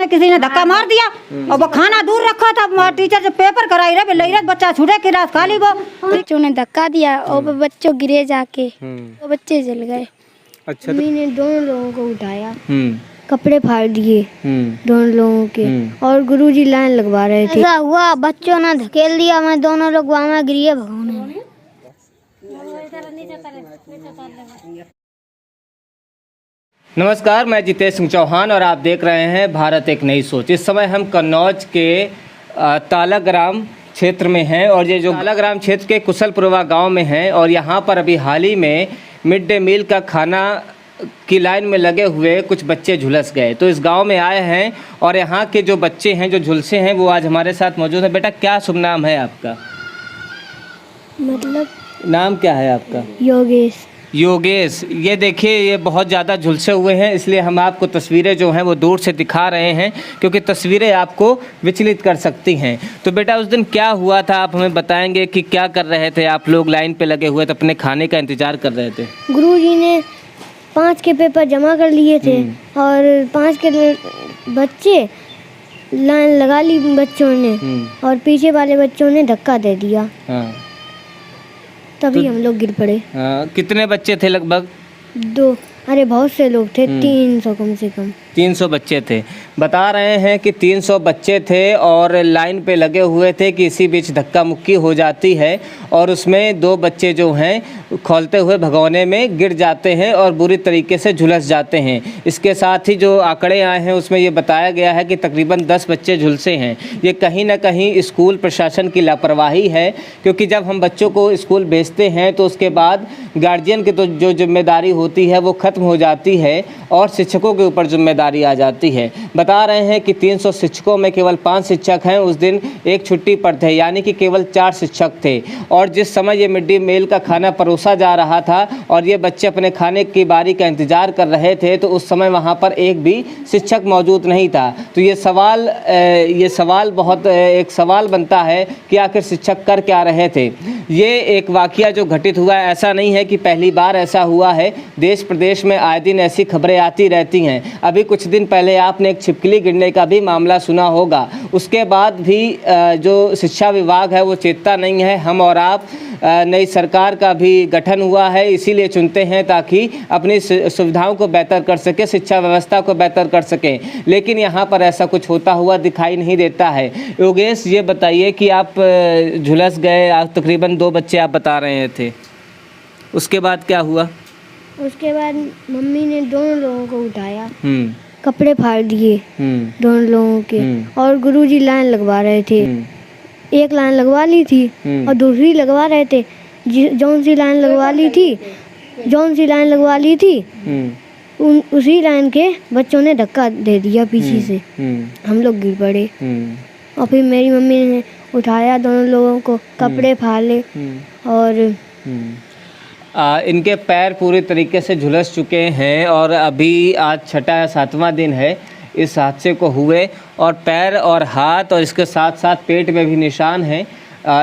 किसी ने धक्का मार दिया और वो खाना दूर रखा था। टीचर से पेपर कराई रहे ले रहे, बच्चा छूटे क्लास खाली। वो बच्चों ने धक्का दिया और वो बच्चों गिरे जाके, वो बच्चे जल गए। अच्छा, मम्मी ने दोनों लोगों को उठाया, कपड़े फाड़ दिए दोनों लोगों के, और गुरुजी लाइन लगवा रहे थे। ऐसा हुआ, बच्चों ने धकेल दिया, मैं दोनों लोग वहाँ में गिरे भगवान। नमस्कार, मैं जितेश सिंह चौहान और आप देख रहे हैं भारत एक नई सोच। इस समय हम कन्नौज के तालाग्राम क्षेत्र में हैं और ये जो तालाग्राम क्षेत्र के कुशलपुरवा गांव में हैं और यहाँ पर अभी हाल ही में मिड डे मील का खाना की लाइन में लगे हुए कुछ बच्चे झुलस गए। तो इस गांव में आए हैं और यहाँ के जो बच्चे हैं जो झुलसे हैं वो आज हमारे साथ मौजूद हैं। बेटा, क्या शुभ नाम है आपका? मतलब नाम क्या है आपका? योगेश। योगेश, ये देखिए ये बहुत ज़्यादा झुलसे हुए हैं, इसलिए हम आपको तस्वीरें जो हैं वो दूर से दिखा रहे हैं क्योंकि तस्वीरें आपको विचलित कर सकती हैं। तो बेटा, उस दिन क्या हुआ था, आप हमें बताएंगे कि क्या कर रहे थे आप लोग? लाइन पे लगे हुए थे, अपने खाने का इंतज़ार कर रहे थे। गुरुजी ने 5 के पेपर जमा कर लिए थे और 5 के बच्चे लाइन लगा ली बच्चों ने और पीछे वाले बच्चों ने धक्का दे दिया। हाँ, तभी हम लोग गिर पड़े। कितने बच्चे थे लगभग? 2, अरे बहुत से लोग थे, 300 कम से कम। 300 बच्चे थे। बता रहे हैं कि 300 बच्चे थे और लाइन पे लगे हुए थे कि इसी बीच धक्का मुक्की हो जाती है और उसमें 2 बच्चे जो हैं खौलते हुए भगोने में गिर जाते हैं और बुरी तरीके से झुलस जाते हैं। इसके साथ ही जो आंकड़े आए हैं उसमें ये बताया गया है कि तकरीबन 10 बच्चे झुलसे हैं। ये कहीं ना कहीं स्कूल प्रशासन की लापरवाही है क्योंकि जब हम बच्चों को स्कूल भेजते हैं तो उसके बाद गार्जियन की तो जो जिम्मेदारी होती है वो ख़त्म हो जाती है और शिक्षकों के ऊपर जिम्मेदारी आ जाती है। बता रहे हैं कि 300 शिक्षकों में केवल 5 शिक्षक हैं, उस दिन एक छुट्टी पर थे, यानी कि केवल 4 शिक्षक थे। और जिस समय ये मिड डे मील का खाना परोसा जा रहा था और ये बच्चे अपने खाने की बारी का इंतज़ार कर रहे थे तो उस समय वहाँ पर एक भी शिक्षक मौजूद नहीं था। तो ये सवाल बनता है कि आखिर शिक्षक कर क्या रहे थे। ये एक वाक़या जो घटित हुआ है, ऐसा नहीं है कि पहली बार ऐसा हुआ है, देश प्रदेश में आए दिन ऐसी खबरें आती रहती हैं। अभी कुछ दिन पहले आपने एक छिपकली गिरने का भी मामला सुना होगा। उसके बाद भी जो शिक्षा विभाग है वो चेतता नहीं है। हम और आप, नई सरकार का भी गठन हुआ है, इसीलिए चुनते हैं ताकि अपनी सुविधाओं को बेहतर कर सके, शिक्षा व्यवस्था को बेहतर कर सकें, लेकिन यहाँ पर ऐसा कुछ होता हुआ दिखाई नहीं देता है। योगेश, ये बताइए कि आप झुलस गए, आप तकरीबन 2 बच्चे आप बता रहे थे, उसके बाद क्या हुआ? उसके बाद मम्मी ने दोनों लोगों को उठाया, कपड़े फाड़ दिए दोनों लोगों के, और गुरुजी लाइन लगवा रहे थे। एक लाइन लगवा ली थी और दूसरी लगवा रहे थे। जौन सी लाइन लगवा ली थी उसी लाइन के बच्चों ने धक्का दे दिया पीछे से, हम लोग गिर पड़े। और फिर मेरी मम्मी ने उठाया दोनों लोगों को, कपड़े फाड़े और इनके पैर पूरी तरीके से झुलस चुके हैं और अभी आज 6वां या 7वां दिन है इस हादसे को हुए और पैर और हाथ और इसके साथ साथ पेट में भी निशान हैं।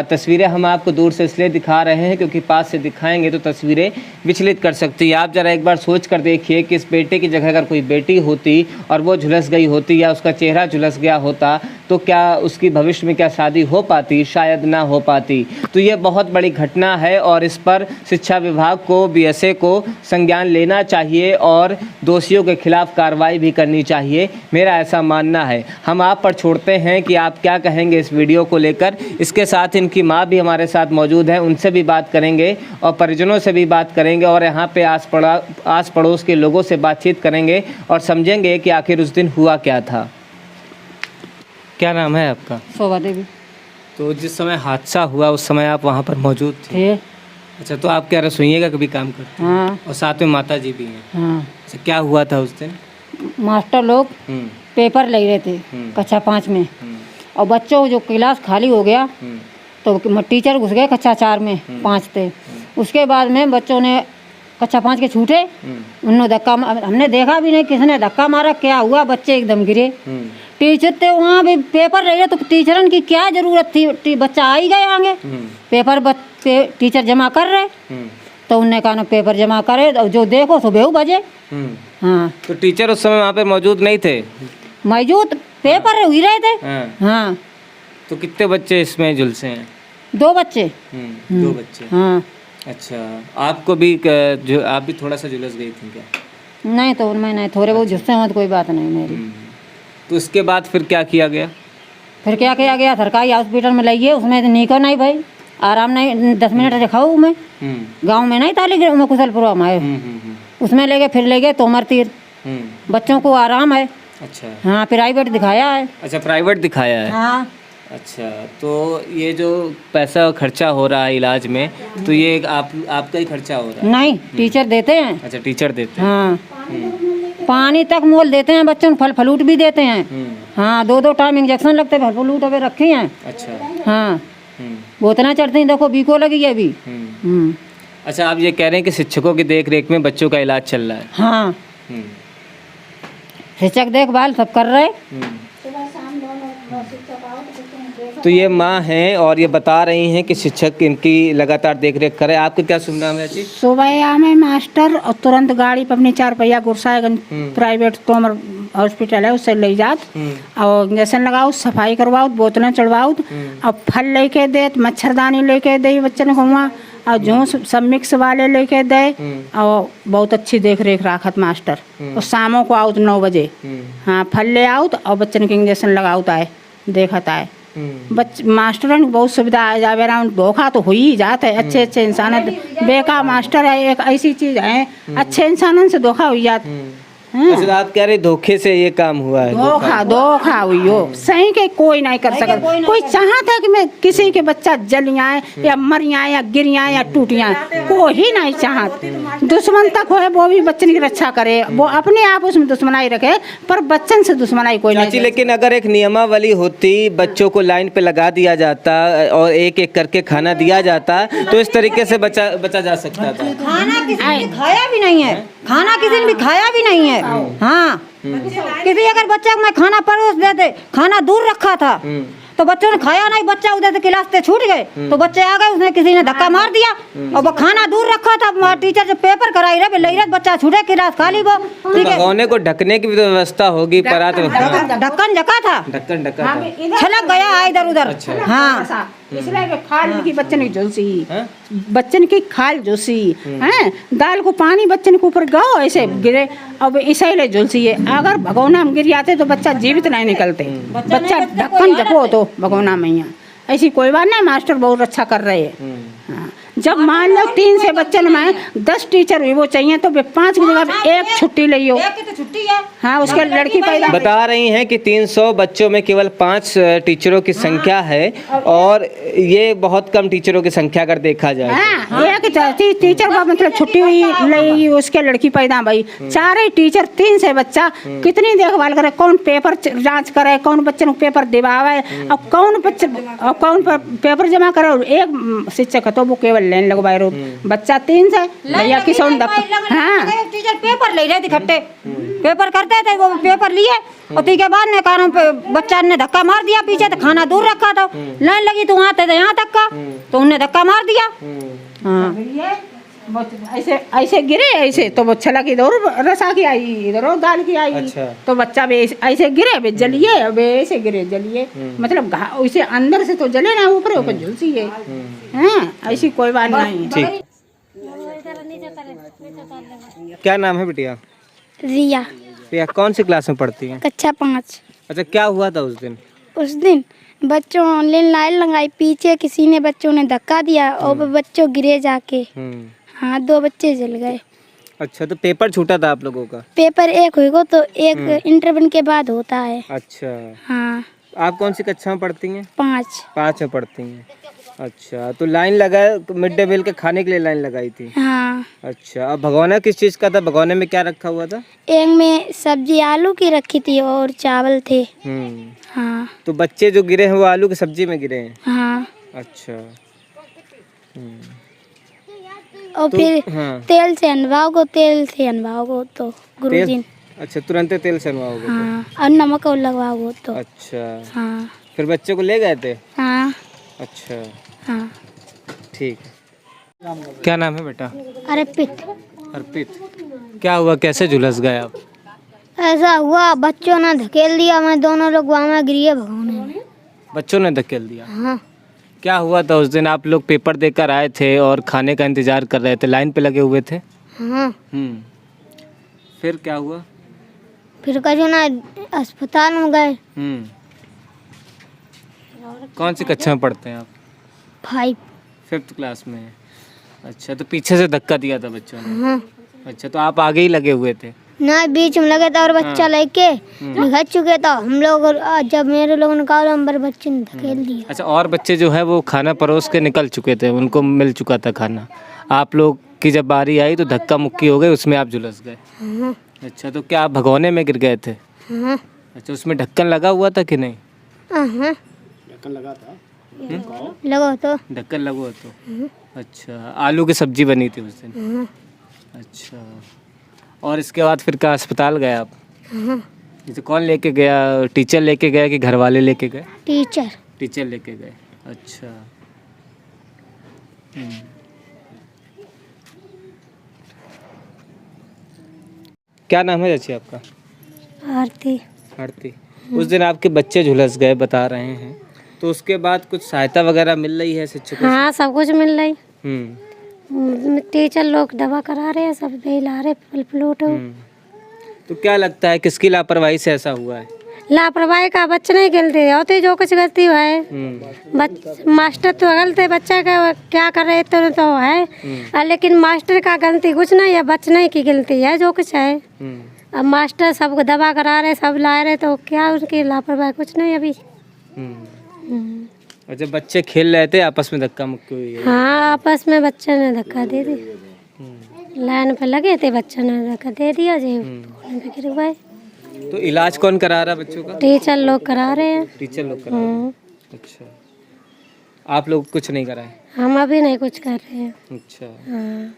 तस्वीरें हम आपको दूर से इसलिए दिखा रहे हैं क्योंकि पास से दिखाएंगे तो तस्वीरें विचलित कर सकती है। आप ज़रा एक बार सोच कर देखिए कि इस बेटे की जगह अगर कोई बेटी होती और वो झुलस गई होती या उसका चेहरा झुलस गया होता तो क्या उसकी भविष्य में क्या शादी हो पाती? शायद ना हो पाती। तो ये बहुत बड़ी घटना है और इस पर शिक्षा विभाग को, BSA को संज्ञान लेना चाहिए और दोषियों के खिलाफ कार्रवाई भी करनी चाहिए, मेरा ऐसा मानना है। हम आप पर छोड़ते हैं कि आप क्या कहेंगे इस वीडियो को लेकर। इसके साथ इनकी माँ भी हमारे साथ मौजूद है, उनसे भी बात करेंगे और परिजनों से भी बात करेंगे और यहाँ पे आस पड़ोस के लोगों से बातचीत करेंगे और समझेंगे कि आखिर उस दिन हुआ क्या था। क्या नाम है आपका? शोभा देवी। तो जिस समय हादसा हुआ उस समय आप वहाँ पर मौजूद थे? अच्छा, तो आप क्या रसोइये का कभी काम करते हैं? हाँ। और साथ में माता जी भी हैं? हाँ। अच्छा, क्या हुआ था उस दिन? मास्टर लोग पेपर ले रहे थे कक्षा 5 में और बच्चों जो क्लास खाली हो गया तो टीचर घुस गए कक्षा 4 में, 5 थे। उसके बाद में बच्चों ने कक्षा 5 के छूटे, उन्होंने धक्का, हमने देखा भी नहीं किसने धक्का मारा, क्या हुआ, बच्चे एकदम गिरे। टीचर थे वहाँ भी पेपर रहे तो टीचरन की क्या जरूरत थी, बच्चा आ ही गए आगे, पेपर टीचर जमा कर रहे तो उन्होंने कहा ना पेपर जमा करे और जो देखो तो 2 बजे। हाँ, तो टीचर उस समय वहाँ पे मौजूद नहीं थे? मौजूद पेपर हुई रहे थे। हाँ। हाँ, तो कितने बच्चे इसमें झुलसे हैं? 2 बच्चे। 2 बच्चे। हाँ, अच्छा, आपको भी जो आप भी थोड़ा सा झुलस गई थी क्या? नहीं तो मैं नहीं, थोड़े बहुत झुस्से हुए तो कोई बात नहीं मेरी। तो उसके बाद फिर क्या किया गया? फिर क्या किया गया, सरकारी हॉस्पिटल में लाइए, उसमें तो निको नहीं भाई, आराम नहीं, 10 मिनट दिखाऊँ मैं। गांव में नहीं ताली में कुशलपुरा में है, उसमें ले गए, फिर ले गए तोमर तीर, बच्चों को आराम है। अच्छा। हाँ, प्राइवेट दिखाया है। अच्छा, प्राइवेट दिखाया है। हाँ। अच्छा, तो ये जो पैसा खर्चा हो रहा है इलाज में, तो ये आपका ही खर्चा हो रहा है? नहीं, टीचर देते हैं। अच्छा, टीचर देते हैं। हाँ, पानी तक मोल देते हैं बच्चों को, फल फ्रूट भी देते हैं। हाँ, 2 टाइम इंजेक्शन लगते हैं, फल फ्रूट अभी रखे हैं। अच्छा। हाँ, बोतना चढ़ती हैं, देखो बीको लगी है अभी। अच्छा, आप ये कह रहे हैं कि शिक्षकों की देख रेख में बच्चों का इलाज चल रहा है? हाँ, शिक्षक देखभाल सब कर रहे। तो ये माँ हैं और ये बता रही हैं कि शिक्षक इनकी लगातार देख रेख करे। आपको क्या सुनना है जी? सुबह में मास्टर और तुरंत गाड़ी पर अपनी 4 पहिया गुरसाएगंज प्राइवेट तोमर हॉस्पिटल है, उससे ले जात और इंजेक्शन लगाओ, सफाई करवाओ, बोतलें चढ़वाओ और फल लेके दे, मच्छरदानी लेके दे बच्चन को वहाँ, और जो सब मिक्स वाले लेके दे, और बहुत अच्छी देख रेख राखत मास्टर। और शामों को आओ 9 बजे, हाँ, फल ले आओ और बच्चन के इंजेक्शन लगाओ आए, देखत आए। मास्टरों की बहुत सुविधा है, जावे राउंड धोखा तो हो ही जाता है, अच्छे अच्छे इंसान, बेकार मास्टर है एक ऐसी चीज है, अच्छे इंसानों से धोखा हो जाता। अच्छा, आप कह रहे धोखे से ये काम हुआ है? धोखा हुई हो, सही के कोई नहीं कर सकता। कोई चाहता है कि मैं किसी के बच्चा जल आए या मर आए या गिर आए या टूट आए, कोई नहीं चाहत। दुश्मन तक हो वो भी बच्चन की रक्षा करे, वो अपने आप उसमें दुश्मनाई रखे, पर बच्चन से दुश्मनाई कोई नहीं। लेकिन अगर एक नियमावली होती, बच्चों को लाइन पे लगा दिया जाता और एक एक करके खाना दिया जाता, तो इस तरीके से बचा जा सकता था। खाना किसी ने खाया भी नहीं है, खाना किसी ने भी खाया भी नहीं है। हाँ, किसी अगर बच्चा को मैं खाना परोस देते, खाना दूर रखा था तो बच्चों ने खाया नहीं, बच्चा उधर से क्लास से छूट गए तो बच्चे आ गए, उसने किसी ने धक्का मार दिया और वो खाना दूर रखा था, टीचर जब पेपर कराई रहे ले रहे, बच्चा छूटे क्लास खाली वो। ठीक है, भगोने को ढकने की भी तो व्यवस्था होगी, परात में ढक्कन ढका था, ढक्कन ढका था, छलक गया इधर उधर। हाँ, इसलिए खाल की बच्चन की झुलसी, बच्चन की खाल झुलसी है, दाल को पानी बच्चन के ऊपर गाओ ऐसे गिरे, अब इसीलिए झुलसी है। अगर भगोना में गिर जाते तो बच्चा जीवित नहीं निकलते, बच्चा ढक्कन ढको तो भगोना मैया, ऐसी कोई बात नहीं, मास्टर बहुत अच्छा कर रहे हैं। हाँ, जब मान लो 3 से बच्चन में 10 टीचर हुई वो चाहिए तो 5 की जगह 1 छुट्टी ले छुट्टी है। हाँ, उसके लड़की पैदा बता रही हैं कि 300 बच्चों में केवल 5 टीचरों की संख्या है, और ये बहुत कम टीचरों की संख्या अगर देखा जाए। हाँ, एक टीचर का मतलब छुट्टी हुई लेगी, उसके लड़की पैदा भाई, 4 टीचर 3 से बच्चा कितनी देखभाल करे, कौन पेपर जांच करे, कौन बच्चे को पेपर दिवावे, और कौन पेपर जमा करे, और एक शिक्षक है तो वो केवल लाइन लगवाए रो, बच्चा 3 से भैया किसी। हाँ, टीचर पेपर ले रहे थे, इकट्ठे पेपर करते थे, वो पेपर लिए और के बाद ने कारण पे बच्चा ने धक्का मार दिया पीछे, तो खाना दूर रखा था, लाइन लगी तो वहाँ थे यहाँ तक का, तो उन्हें धक्का मार दिया। हाँ, ऐसे गिरे, ऐसे तो वो छलक इधर रसा की आई, इधर दाल की आई। अच्छा। तो बच्चा भी ऐसे गिरे बे जलिए, अब ऐसे गिरे जलिए, मतलब उसे अंदर से तो जले ना, ऊपर ऊपर झुलसी है। हाँ, ऐसी कोई बात नहीं। ठीक, क्या नाम है बिटिया? रिया, रिया कौन सी क्लास में पढ़ती है? कक्षा 5। अच्छा, क्या हुआ था उस दिन? उस दिन बच्चों ने लाइन लगाई, पीछे किसी ने बच्चों ने धक्का दिया और वो बच्चों गिरे जाके। हाँ, 2 बच्चे जल गए। अच्छा, तो पेपर छूटा था आप लोगों का? पेपर एक होगा तो एक इंटरवल के बाद होता है। अच्छा। हाँ। आप कौन सी कक्षा में पढ़ती हैं? 5 में पढ़ती हैं। अच्छा, तो लाइन लगाए, मिड डे मील के खाने के लिए लाइन लगाई थी? हाँ। अच्छा, अब भगोना किस चीज़ का था? भगोने में क्या रखा हुआ था? एक में सब्जी आलू की रखी थी और चावल थे। हाँ। तो बच्चे जो गिरे हैं वो आलू की सब्जी में गिरे हैं? हाँ। अच्छा। और तो, फिर हाँ। तेल से अनवाओगे तो गुरुजी। अच्छा, तुरंत तेल से अनवाओगे? हाँ, और नमक और लगवाओगे तो। अच्छा। हाँ। फिर बच्चे को ले गए थे? हाँ। अच्छा। हाँ। ठीक। क्या नाम है बेटा? अर्पित। अर्पित, क्या हुआ, कैसे झुलस गए आप? ऐसा हुआ, बच्चों ने धकेल दिया, मैं दोनों लोग वहाँ में गिर गए भगवान। बच्चों ने धकेल दिया? हाँ। क्या हुआ था उस दिन? आप लोग पेपर देकर आए थे और खाने का इंतजार कर रहे थे, लाइन पे लगे हुए थे? हाँ। फिर क्या हुआ? फिर कजो ना अस्पताल में गए। कौन सी कक्षा में पढ़ते हैं आप? 5th क्लास में है। अच्छा, तो पीछे से धक्का दिया था बच्चों ने? हाँ। अच्छा, तो आप आगे ही लगे हुए थे? ना, बीच में लगे था और बच्चा लेके निकल चुके था हम लोग, और जब मेरे लोग निकालो हम पर बच्चे ने धकेल दिया। अच्छा, और बच्चे जो है वो खाना परोस के निकल चुके थे, उनको मिल चुका था खाना। आप लोग की जब बारी आई तो धक्का मुक्की हो गई, उसमें आप झुलस गए? हाँ। अच्छा, तो क्या आप भगोने में गिर गए थे? हाँ। अच्छा, उसमें ढक्कन लगा हुआ था कि नहीं? हाँ। ढक्कन लगा था? लगो तो। ढक्कन लगा तो? अच्छा, आलू की सब्जी बनी थी उस दिन? हाँ। अच्छा, और इसके बाद फिर क्या अस्पताल गए आप? हाँ। जैसे कौन लेके गया? टीचर लेके गया कि घर वाले लेके गए? टीचर। टीचर लेके गए। अच्छा। क्या नाम है चाची आपका? आरती। आरती। उस दिन आपके बच्चे झुलस गए बता रहे हैं, तो उसके बाद कुछ सहायता वगैरह मिल रही है शिक्षकों से? हाँ, सब कुछ मिल रही। टीचर लोग दवा करा रहे हैं, सब दे ला रहे फल फ्लूट। तो क्या लगता है किसकी लापरवाही से ऐसा हुआ है? लापरवाही का बच्चे नहीं खेलते होते, जो कुछ गलती हुआ है मास्टर तो गलत है, बच्चा का क्या कर रहे तो है, लेकिन मास्टर का गलती कुछ नहीं है, बच्चे की गलती है जो कुछ है। अब मास्टर सबको दवा करा रहे, सब ला रहे, तो क्या उनकी लापरवाही कुछ नहीं अभी। और जब बच्चे खेल रहे थे आपस में धक्का मुक्की हुई है? हाँ, आपस में बच्चे ने धक्का दे दी, लाइन पे लगे थे, बच्चे ने धक्का दे दिया जी, गिर गए। तो इलाज कौन करा रहा बच्चों का? टीचर लोग करा रहे हैं। टीचर लोग करा रहे हैं। अच्छा, आप लोग कुछ नहीं कराए? हम अभी नहीं कुछ कर रहे हैं। अच्छा। हाँ,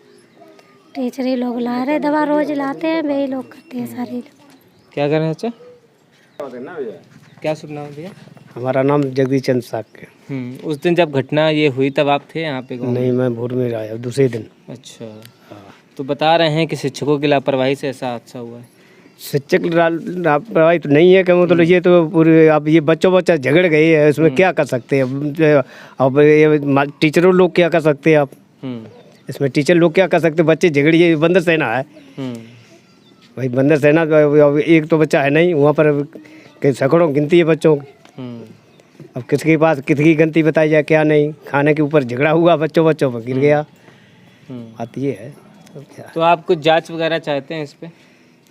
टीचर ही लोग ला रहे, दवा रोज लाते हैं, वही लोग करते हैं सारे। क्या कर रहे हैं? अच्छा, क्या शुभ नाम भैया? हमारा नाम जगदीश चंद्र साक्य। उस दिन जब घटना ये हुई तब आप थे यहाँ पे? नहीं, मैं भोर में आया दूसरे दिन। अच्छा। तो बता रहे हैं कि शिक्षकों की लापरवाही से ऐसा हादसा हुआ है? शिक्षक लापरवाही तो नहीं है कि मतलब ये तो पूरे अब ये बच्चा झगड़ गए हैं, उसमें क्या कर सकते हैं? अब ये टीचरों लोग क्या कर सकते हैं? आप इसमें टीचर लोग क्या कर सकते? बच्चे झगड़िए, बंदर सेना है भाई, बंदर सेना। एक तो बच्चा है नहीं वहाँ पर, सैकड़ों गिनती है बच्चों की। अब किसके पास किसकी गलती बताई जाए, क्या नहीं। खाने के ऊपर झगड़ा हुआ, बच्चों पर गिर गया। बात ये है। तो आप कुछ जांच वगैरह चाहते हैं इस पे?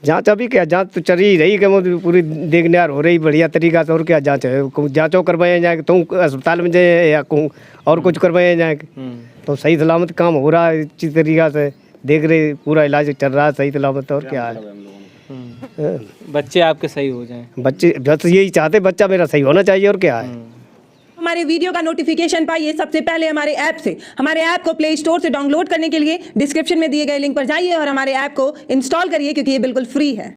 जांच अभी क्या, जांच तो चल ही रही कि पूरी देखनेहार हो रही बढ़िया तरीका से। और क्या जांच है? जांचों करवाए जाए, तुम अस्पताल में जाए या कहूँ और कुछ करवाए जाए, तो सही सलामत काम हो रहा है अच्छी तरीका से, देख रहे पूरा इलाज चल रहा है सही सलामत। और क्या है, बच्चे आपके सही हो जाएं। बच्चे बस यही चाहते, बच्चा मेरा सही होना चाहिए। और क्या है, हमारे वीडियो का नोटिफिकेशन पाइए सबसे पहले हमारे ऐप से। हमारे ऐप को प्ले स्टोर से डाउनलोड करने के लिए डिस्क्रिप्शन में दिए गए लिंक पर जाइए और हमारे ऐप को इंस्टॉल करिए, क्योंकि ये बिल्कुल फ्री है।